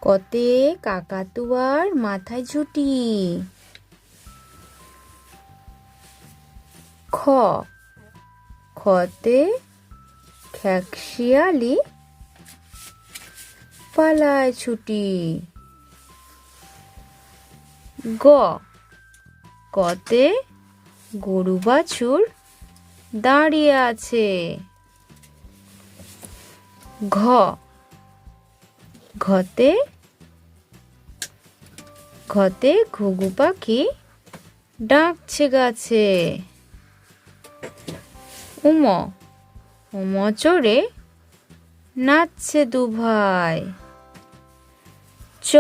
কতে কাকাতুয়ার মাথায় ঝুঁটি। খ খতে খেকশিয়ালি পালায় ছুটি। গ গতে গরু বাছুর দাঁড়িয়ে আছে। ঘ ঘতে ঘতে ঘুঘু পাখি ডাকছে গাছে। উম উমচরে নাচছে দুভাই। চ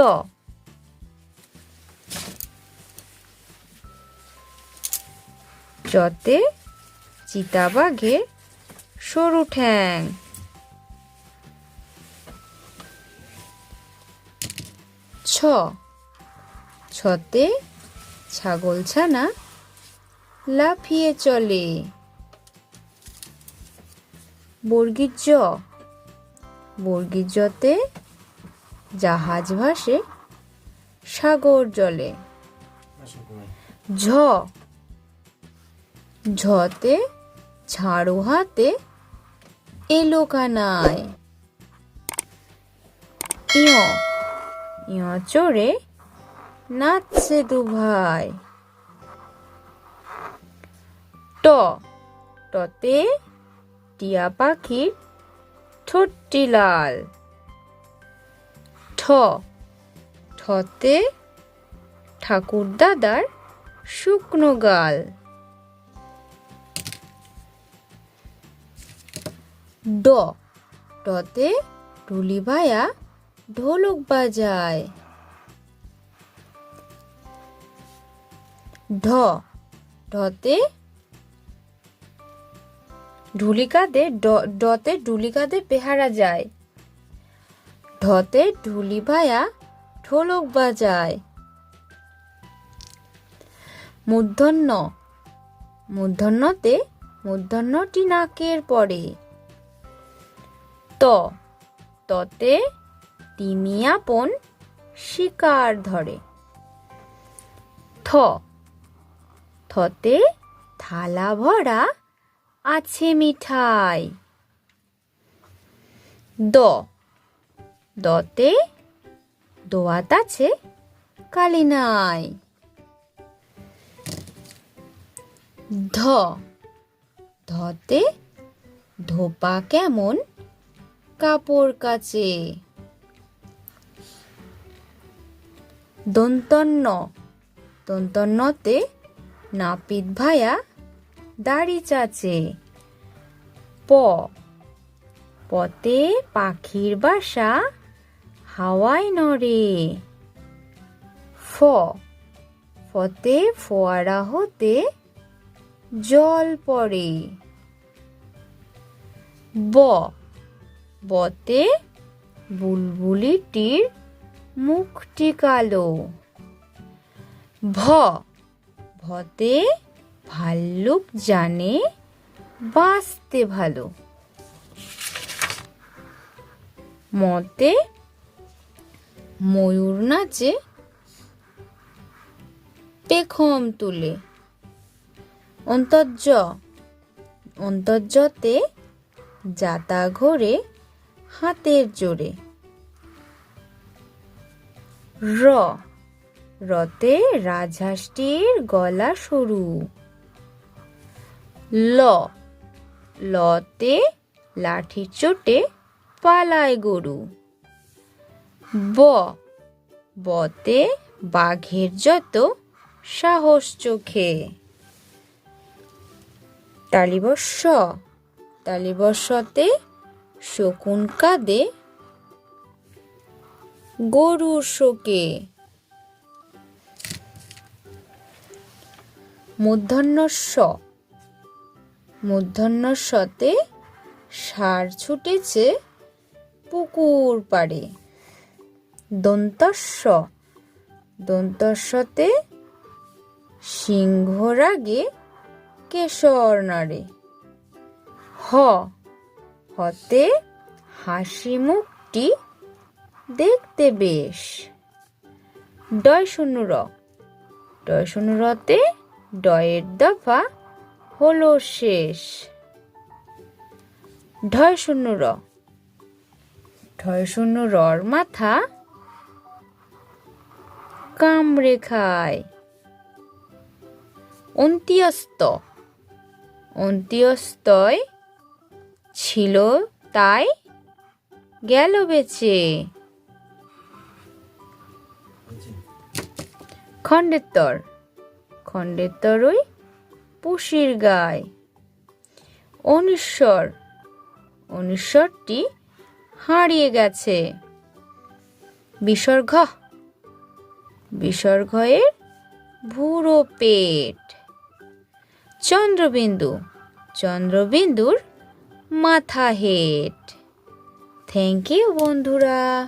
চতে চিতাবাঘের সরু ঠ্যাং। ছ ছতে ছাগলছানা লাফিয়ে চলে। বর্গীর জ বর্গীর জতে জাহাজ ভাসে সাগর জলে। ঝ ঝতে ঝাড়ু হাতে এলো কানায়। ইয় ইয় চড়ে নাচছে দুভাই। ট টতে টিয়া পাখির ঠোঁটটি লাল। ঠ ঠতে ঠাকুর দাদার শুকনো গাল। ড ডতে টুলি ভায়া ঢোলক বাজায়। ঢ ঢতে ডতে ঢুলিকাদের পেহারা যায়। ঢতে ঢুলি ভায়া ঢোলক বাজায়। মূর্ধন্য মূর্ধন্যতে মূর্ধন্যটি নাকের পরে। ত ততে তিমি আপন শিকার ধরে। থ থতে থালা ভরা আছে মিঠাই। দ দতে দোয়াত আছে কালি নাই। ধ ধতে ধোপা কেমন কাপড় কাচে। দন্তন্য দন্তন্যতে নাপিত ভায়া দাড়ি চাচে। প পতে পাখির বাসা হাওয়ায় নড়ে। ফ ফতে ফোয়ারা হতে জল পড়ে। ব বতে বুলবুলিটির মুখটি কালো। ভ ভতে ভাল্লুক জানে বাঁচতে ভালো। মতে ময়ূর নাচে পেখম তুলে। অন্তর্য অন্তর্যতে যাতা ঘোরে হাতের জোরে। র রতে রাজহাঁসটির গলা সরু। ল লতে লাঠির চোটে পালায় গরু। ব বতে বাঘের যত সাহস চোখে। তালিবস্য তালিবস্যতে শকুন কাঁদে গরুর শোকে। মূর্ধন্যস্ব মূর্ধন্যস্বতে ষাঁড় ছুটেছে পুকুর পাড়ে। দন্তস্ব দন্তস্বতে সিংহ রাগে কেশর নাড়ে। হ হতে হাসি মুখটি দেখতে বেশ। ডয় শূন্য র, ডয় শূন্য রতে ডয়ের দফা হলো শেষ। ঢয় শূন্য র, ঢয় শূন্য রর মাথা কামড়ে খায়। অন্ত্যস্ত, অন্ত্যস্তয় ছিল তাই গেল বেঁচে। খণ্ডেত্তর, খণ্ডেত্তরই পুষির গায়। অনিশ্বর, অনিশ্বরটি হারিয়ে গেছে। বিসর্গ, বিসর্গয়ের ভুরো পেট। চন্দ্রবিন্দু, চন্দ্রবিন্দুর মাথা হেট। থ্যাংক ইউ বন্ধুরা।